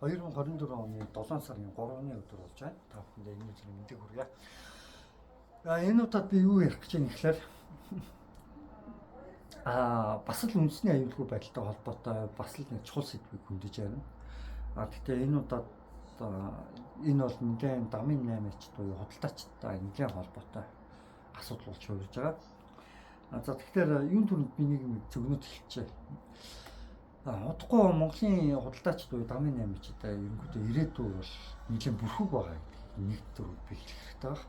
2024 оны 7 сарын 3-ны өдөр болж байна. Та бүхэндээ энэ өдрийн мэндийг хүргье. Энэ удаад би юу ярих гэж байна гэхээр бас л үндэсний аюулгүй байдалтай холбоотой бас л нэг чухал сэдвийг хөндөж байна. Гэхдээ энэ удаад энэ бол нэгэн дамын 8-ч буюу худалдаачтай нэгэн холбоотой асуудал болж хувирж байгаа. За тэгэхээр юун төрөнд би нэг зөвгнөд хэлчихье. Удахгүй Монголын худалдаачд буюу дамын 8-чтай ерөнхийдөө ирээдүй бол нэлээд бүрхэг байгаа гэдэг нэг төрөнд би хэлэх хэрэгтэй баг.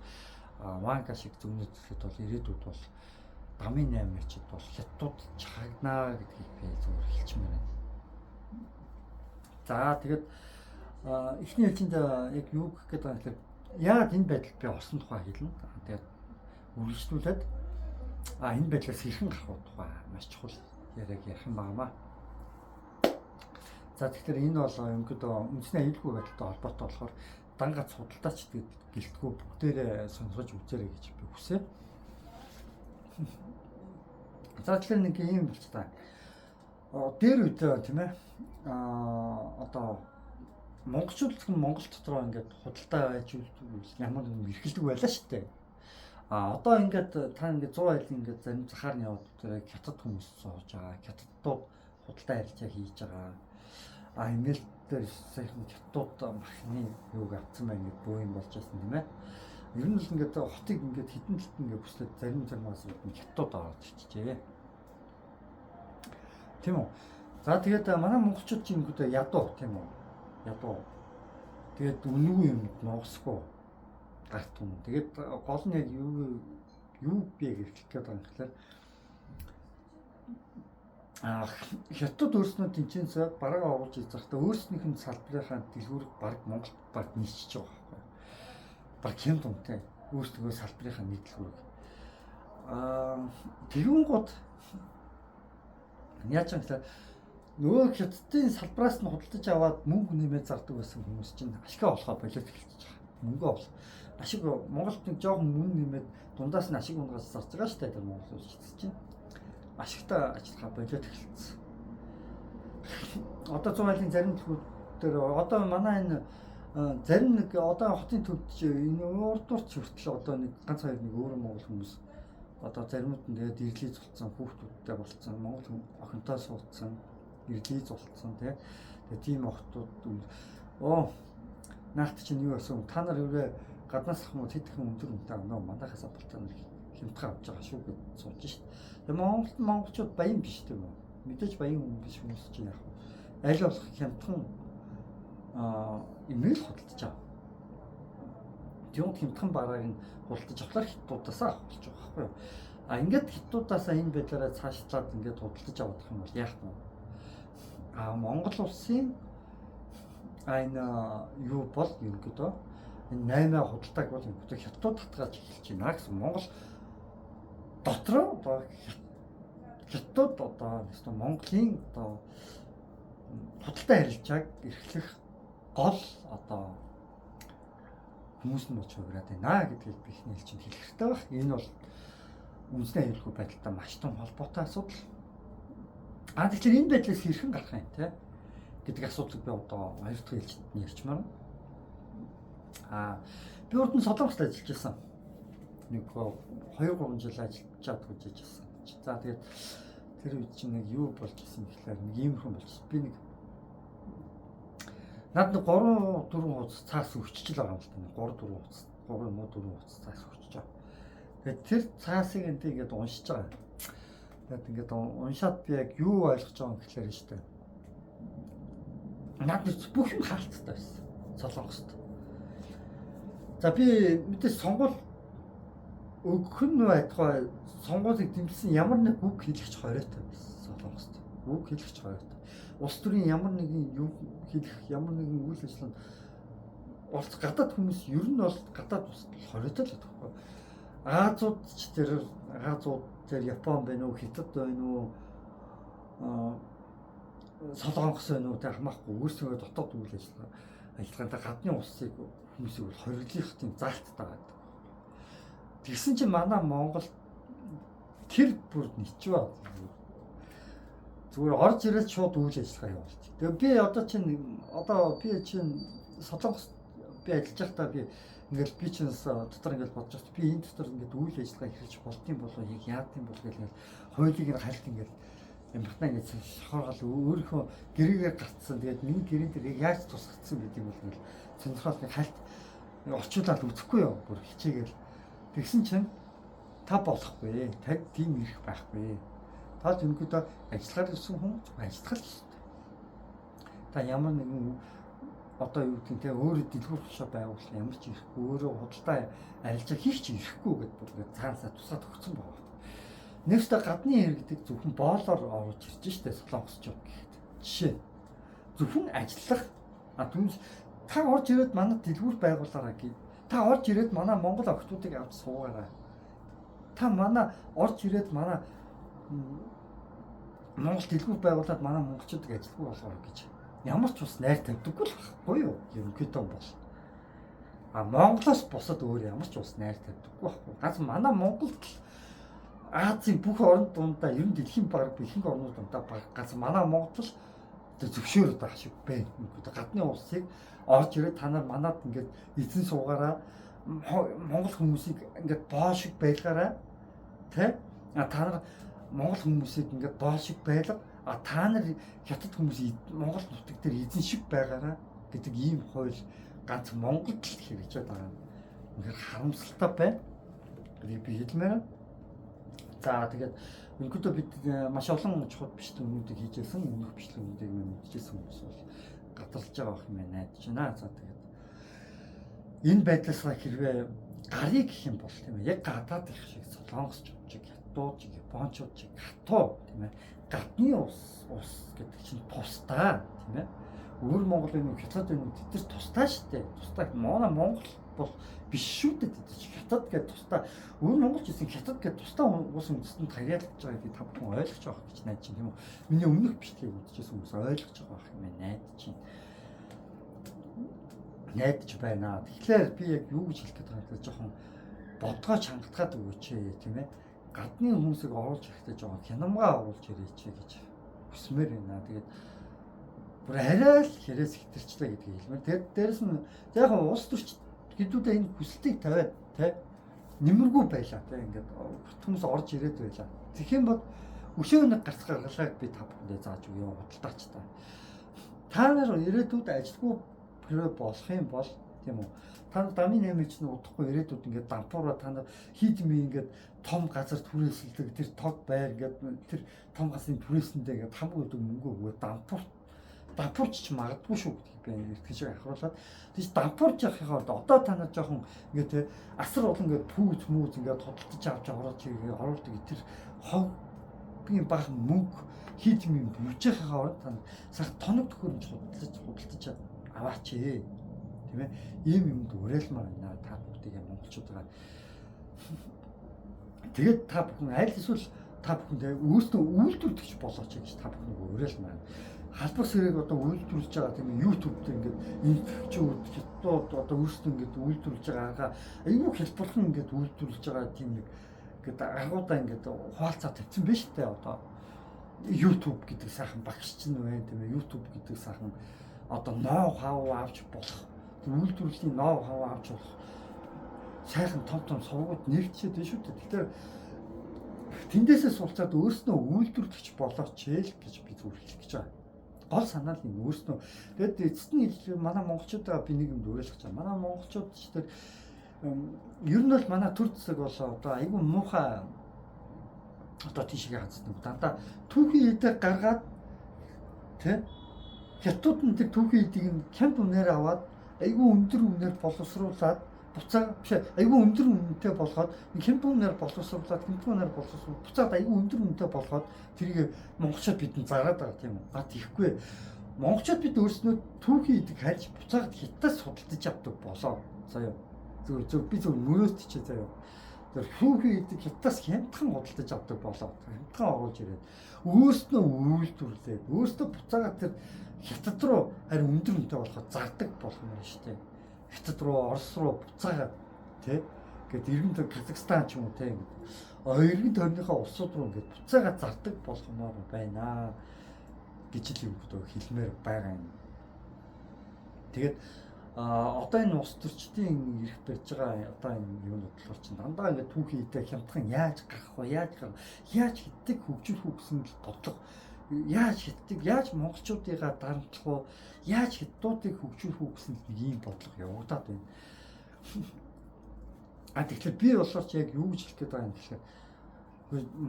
Ванка шиг зөвнөд хэлэхэд бол ирээдүйд бол дамын 8-чд бол хятадууд чагнаа гэдгийг би зөвөр хэлчихмээр байна. За тэгээд эхний хэлжинд яг юу гэх гээд байгаа юм гэхээр яагаад энэ байдалд би орсон тухай хэлнэ. Тэгээд үргэлжлүүлээд энэ байдлаас хэрхэн гарах тухай маш чухал яриаг ярих юм байна. За тэгэхээр энэ бол ерөнхийдөө үндэсний аюулгүй байдалтай холбоотой болохоор дангац худалдаач гэлтгүү бүгдээрээ сонирхож үзээрэй гэж би хүсэе. За тэгэхээр нэг юм болч та. Дээр үед тийм ээ одоо монголчууд Монгол дотроо ингээд худалдаа байж ямар нэгэн эрхэлдэг байлаа шүү дээ. Одоо ингээд та ингээд 100 айлын ингээд зарим захаарны яваад тэр хятад хүмүүс сууж байгаа. Хятадууд худалдаа харилцаа хийж байгаа. Имэйл дээр саяхан хятадууд махны юуг авсан байна гэж бөө юм болж байсан тийм ээ. Ер нь л ингээд хотыг ингээд хитэн хитэн ингээд бүслээд заримаас хятадууд ороод ирчихжээ. Тийм үү. За тэгээд манай монголчууд чинь ингээд ядуу тийм үү. Ядуу. Тэгээд үнэгүй юм ноосгүй гарт юм. Тэгээд гол нь яг юу бэ гэж хэлэх гээд байгаа юм гэхээр хятад өөрснөө тэнцэнс бараг оруулж изахта өөрснийх нь салбарынхаа дэлгүүрийг баг Монголд баг нийцчихэж байгаа байхгүй. Баг хямд үнэтэй өөрснөө салбарынхаа нэг дэлгүүрийг. Тэрүүн гот яаж юм гэхээр нөгөө хятадын салбараас нь худалдаж аваад мөнгө нэмээд зардаг байсан хүмүүс чинь ашигаа олохоо болоод эхэлчихэж байгаа. Мөнгө ол. Ашиг Монголд нэг жоохон мөнгө нэмээд дундаас нь ашиг унгаас зарж байгаа шүү дээ тэр Монгол улс чинь. Ашигтай ажиллахаа болоод эхэлсэн. Одоо 100 айлын зарим төлөвүүд дээр одоо манай энэ зарим нэг одоо хотын төвд энэ урдуурч хүртэл одоо нэг ганц хоёр нэг өөр монгол хүмүүс одоо заримуд нь тэгээд ирлий зулцсан хүүхдүүдтэй болцсон монгол охинтой суудсан ирлий зулцсан тэгээд тийм охтууд наахт чинь юу байсан та нар юу гаднаас хүмүүс хэдхэн өндөр үнэтэй нөө манайхаас болтоо хямдхан авч байгаа шүү гэж суулж шít. Тэгээд монголчууд баян биш тийм үү? Мэдээж баян хүн биш хүмүүс чинь яг аль болох хямдхан имэйл худалдаж авах. Тэгвэл хямдхан барааг нь худалдаж авахлаар хятадуудаас авах болж байгаа байхгүй юу? Ингээд хятадуудаас энэ байдлаараа цаашлаад ингээд худалдаж авах юм бол яах вэ? Монгол улсын энэ юу бол ерөнхийдөө энэ 8 худалдааг бол ерөнхийдөө хятадууд татгааж эхэлж байна гэсэн Монгол дотроо одоо хятадууд одоо нэстэ Монголын одоо худалдаа харилцааг эрхлэх гол одоо хүмүүс нь болж хувираад байна гэдгийг би ихний хэлж хэлэх хэрэгтэй баг. Энэ бол үндэсний аюулгүй байдалтай маш том холбоотой асуудал. Тэгэхээр энэ байдлаас хэрхэн гарах юм те гэдэг асуудлыг би одоо хоёр дахь хэлжинд нь ярьчмаар. Би урд нь Солонгост ажиллаж байсан. Нэг 2-3 жил ажиллаж чаддаг гэж байсан. За тэгээд тэр үед чинь нэг юу болж ирсэн гэхээр нэг иймэрхэн болчихсон. Би нэг над 3-4 хуудас цаас өччихл байгаа юм л та. 3-4 хуудас, 3 юм уу 4 хуудас цаас өччихж байгаа. Тэгээд тэр цаасыг ингээд уншиж байгаа. Тэгээд ингээд уншаад би яг юу ойлгож байгаа юм гэхээр шүү дээ. Над бүх юм хаалттай байсан. Солонгост. За би мэдээж сонгуул өгөх нь байтугай сонгуулийг дэмжсэн ямар нэг үг хэлэгч хориотой байсан Солонгост. Үг хэлэгч хориотой. Улс төрийн ямар нэгэн юу хэлэх ямар нэгэн үйл ажиллагаанд улс гадаад хүмүүс ер нь бол гадаад улс хориотой л байдаг байхгүй. Азууд тэр Япон байна уу, Хятад байна уу, Солонгос байна уу тэр хамаахгүй өөрсдөө дотоод үйл ажиллагаанд гадны улсыг хүмүүсийг бол хориглох тийм заалттай байдаг. Тэгсэн чинь манай Монгол тэр бүр ничваа Зүгээр орж ирээд шууд үйл ажиллагаа явуулчих. Тэгээ би одоо чинь Солонгос би ажиллаж байхдаа би ингээл би чинь дотор ингээл бодож байна. Би энэ дотор ингээд үйл ажиллагаа эхэлж болтын болоо яг яадын бол гэл ингээл хуулийг нь хальт ингээл ямартаа ингээд шохоргол өөрийнхөө гэрээгээр гацсан. Тэгээд миний гэрэн дээр яаж тусгацсан гэдэг юм бол ингээл сонирхоод нэг хальт орчуулаад үзэхгүй юу. Бүр хичээгээл тэгсэн чинь та болохгүй. Таг тийм ирэх байхгүй. Та зөвхөн ажиллахаар ирсэн хүн ажиллах л шүү дээ. Та ямар нэгэн одоо юу гэдэг нь өөрөө дэлгүүр хөшөө байгуулах ямар ч ирэхгүй өөрөө худалдаа арилжаа хийх ч ирэхгүй гэдэг бүр цаанасаа тусаад өгсөн байгаа. Нэвстэй гадны иргэдэг зөвхөн боолоор оруулж ирж штэ солонгосчууд гэхэд. Жишээ зөвхөн ажиллах түнс та орж ирээд манай дэлгүүр байгуулаарай гэв. Та орж ирээд манай Монгол охтуудыг авч суугаарай. Та манай орж ирээд манай Монгол дэлгүүр байгуулад манай монголчуудыг ажилгүй болгоорой гэж ямар ч ус найр тавьдаггүй л байхгүй юу? Ерөнхийдөө бол. Монголоос бусад өөр ямар ч ус найр тавьдаггүй байхгүй. Ганц манай Монголд Азийн бүх орнд дундаа ер нь дэлхийн баг ихэнх орнууд дундаа баг ганц манай Монгол зөвшөөрөд байгаа шиг байна. Гадны улсыг орж ирээд та нар манад ингээд эзэн суугаараа Монгол хүмүүсийг ингээд боо шиг байлгаараа тэ та нар Монгол хүмүүсийг ингээд боо шиг байлга та нар хятад хүмүүс Монгол нутаг дээр эзэн шиг байгаараа гэдэг ийм хууль ганц Монголд л хэрэгжээд байгаа. Үнэхээр харамсалтай байна. Би хэлмээр. За тэгээд өнөөдөр бид маш олон чухал бичлэгүүдийг хийжсэн, өмнөх бичлэгүүдийг мэдчихсэн хүмүүс бол гадарлаж байгаа юм найдаж байна. За тэгээд энэ байдлаас хэрвээ гарыг гэх юм бол тийм ээ яг гадаад их шиг солонгосчууд чиг, хятадууд чиг, японочууд чиг, хатуу тийм ээ гадны ус гэдэг чинь тусдаа тийм ээ өөр Монголын хятад энэ тэд тусдаа штэ. Тусдаа Монгол бол биш шүү дээ тэд чинь хятад гэдэг тусдаа өөр монголч гэсэн хятад гэдэг тусдаа ус үндэстэнд харьяалагдж байгаа гэдгийг та бүхэн ойлгож байгаа гэж найдаж чинь тийм үү. Миний өмнөх бичлэгийг үзчихсэн хүмүүс ойлгож байгаа юм найдаж чинь. Найдаж байна. Тэгэхээр би яг юу гэж хэлэх гээд байгаа юм жоохон бодгоо чангатгаад өгөөч тийм ээ. Гадны хүмүүсийг оруулж ирэхдээ жоохон хянамгаа оруулж ирээч гэж хүсмээр байна. Тэгээд бүр арай л хэрээс хэтэрчлээ гэдгийг хэлмээр. Тэгээд дээрэс нь яг улс төрч хэдүүдээ энэ хүсэлтийг тавиад тий нэмэргүй байлаа тий ингээд хүмүүс орж ирээд байлаа. Тэгэх юм бол өшөө нэг гарц гаргалааг би та бүхэндээ зааж өгье худалдаач та. Та нар ирээдүйд ажилгүй болох юм бол тийм үү. Та нар дамын нэмэлч нь удахгүй ирээдүйд ингээд дампуураа та нар хийдми ингээд том газар түрээсэлдэг тэр тог байр ингээд тэр том газрын түрээсэндээ ингээд хамгийн өдөг мөнгө өгөө дампуурч ч магадгүй шүү гэдгийг би итгэж ахруулаад тийч дампуурч явахын одоо та нар жоохон ингээд асар олон ингээд пүүз ингээд тодтолж авч оруулдаг тэр ховгийн баг мөнгө хийдми бүжихээ ороод та нар сар тоног төхөөрөмж худалдаж аваач тийм ээ ийм юмд уриалмаар байна та бүгдийг монголчуудаа тэгээд та бүхэн аль эсвэл та бүхэндээ өөрсдөө үйлдвэрлэгч болооч гэж та бүхэн уриалмаар халбар сэрэг одоо үйлдвэрлэж байгаа тийм ээ YouTube дээр ингээд инфчүүд хятад одоо өөрсдөө ингээд үйлдвэрлэж байгаагаа айгүй хэлбэрхэн ингээд үйлдвэрлэж байгаа тийм нэг ингээд агуудаа ингээд хуалцаа тавьсан биз дээ одоо YouTube гэдэг сайхан багш чинь байна тийм ээ YouTube гэдэг сайхан одоо ноу хав авч болох үйлдвэрлэлийн ноу хав авч болох сайхан том сургууль нэгдчихэд байна шүү дээ. Тэгэхээр тэндээсээ суулцаад өөрснөө үйлдвэрлэгч болооч гэж би зүгээр хэлэх гэж байгаа. Гол санаа л энэ өөрснөө. Тэгэд эцэст нь манай монголчуудаа би нэг юм уриалгах гэж байна. Манай монголчууд ч тэр ер нь бол манай төр засаг бол одоо айгүй муухай одоо тийшээ хацдаг. Дандаа түүхийн эдээ гаргаад тий хятад нь тэр түүхийн эдийг нь кемп үнээр аваад айгүй өндөр үнээр боловсруулад буцаа биш айгүй өндөр үнэтэй болгоод кемп үнээр боловсруулад буцаад айгүй өндөр үнэтэй болгоод тэрийг монголчууд бидэнд зараад байгаа тийм үү. Гад ихгүй. Монголчууд бид өөрснөө түүхийн эдийг харж буцаад хятадаас судалдаж авдаг болоо. Заяа. Зөв би зөв мөрөөд тийчээ заяа. Тэр түүхийн эдийг хятадаас хямдхан худалдаж авдаг болоо. Хямдхан оруулж ирээд өөрснөө үйлдвэрлээд өөрснөө буцаагаад тэр хятад руу харин өндөр үнэтэй болоход зардаг болох юм шүү дээ. Хятад руу, Орос руу буцаагаад тий ингээд иргэн Казахстан ч юм уу тий ингээд иргэн тойрныхоо улсууд руу ингээд буцаагаад зардаг болох юм байна. гэж л ерөнхийдөө хэлмээр байгаа юм. Тэгээд одоо энэ ус төрчдийн ирэх барьж байгаа одоо энэ юунууд болохоор чинь дандаа ингээд түүхий идэ хямдхан яаж гарах вэ? Яаж хитдэг хөгжүүлэх үү гэсэн л бодлого. Яаж хитдэг, яаж монголчуудыгаа дарамтлах вэ? Яаж хятадуудыг хөгжүүлэх үү гэсэн нэг ийм бодлого явагдаад байна. Тэгэхээр би болохоор ч яг юу гэж хэлэх гээд байгаа юм гэхээр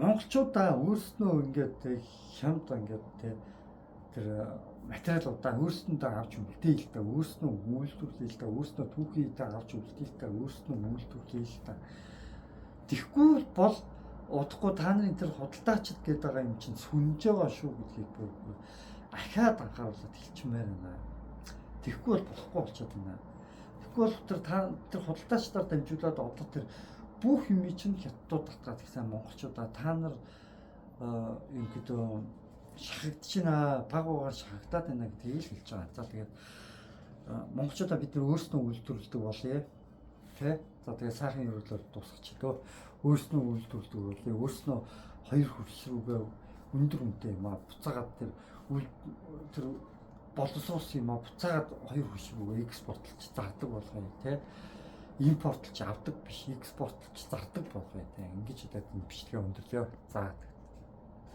монголчуудаа өөрснөө ингээд хямд ингээд тэр материалуудаа өөрсөндөө авч үлдээх л та, өөрснөө үйлдвэрлэе л та, өөрснөө түүхийдээ авч үлдээх л та, өөрснөө үйлдвэрлэе л та. Тэгэхгүй бол удахгүй та нарын тэр худалдаачид гээд байгаа юм чинь сүнж байгаа шүү гэдгийг ахаад анхааруулад хэлчмээр байна. Тэгэхгүй бол болохгүй болчиход байна. Тэгэхгүй бол тэр худалдаачдаар дамжуулаад одоо тэр бүх юм чинь хятадууд татгаад гэсэн монголчуудаа та нар ингэдөө шахагдчихна, баг угаар шахагдаад байна гэдгийг л хэлж байгаа. За тэгээд монголчуудаа бид нар өөрснөө үйлдвэрлэдэг болъё. Тэ? За тэгээд сайхан ерөөлөөр дуусгачихлоо. Өөрснөө үйлдвэрлэдэг болъё. Өөрснөө хоёр хөрс рүүгээ өндөр үнэтэй юм аа буцаагаад тэр боловсруус юм аа буцаагаад хоёр хөрс рүүгээ экспортлж зардаг болгоё, тэ? Импортлж авдаг биш, экспортлж зардаг болгоё, тэ? Ингэж удаад энэ бичлэгээ өндөрлөө. За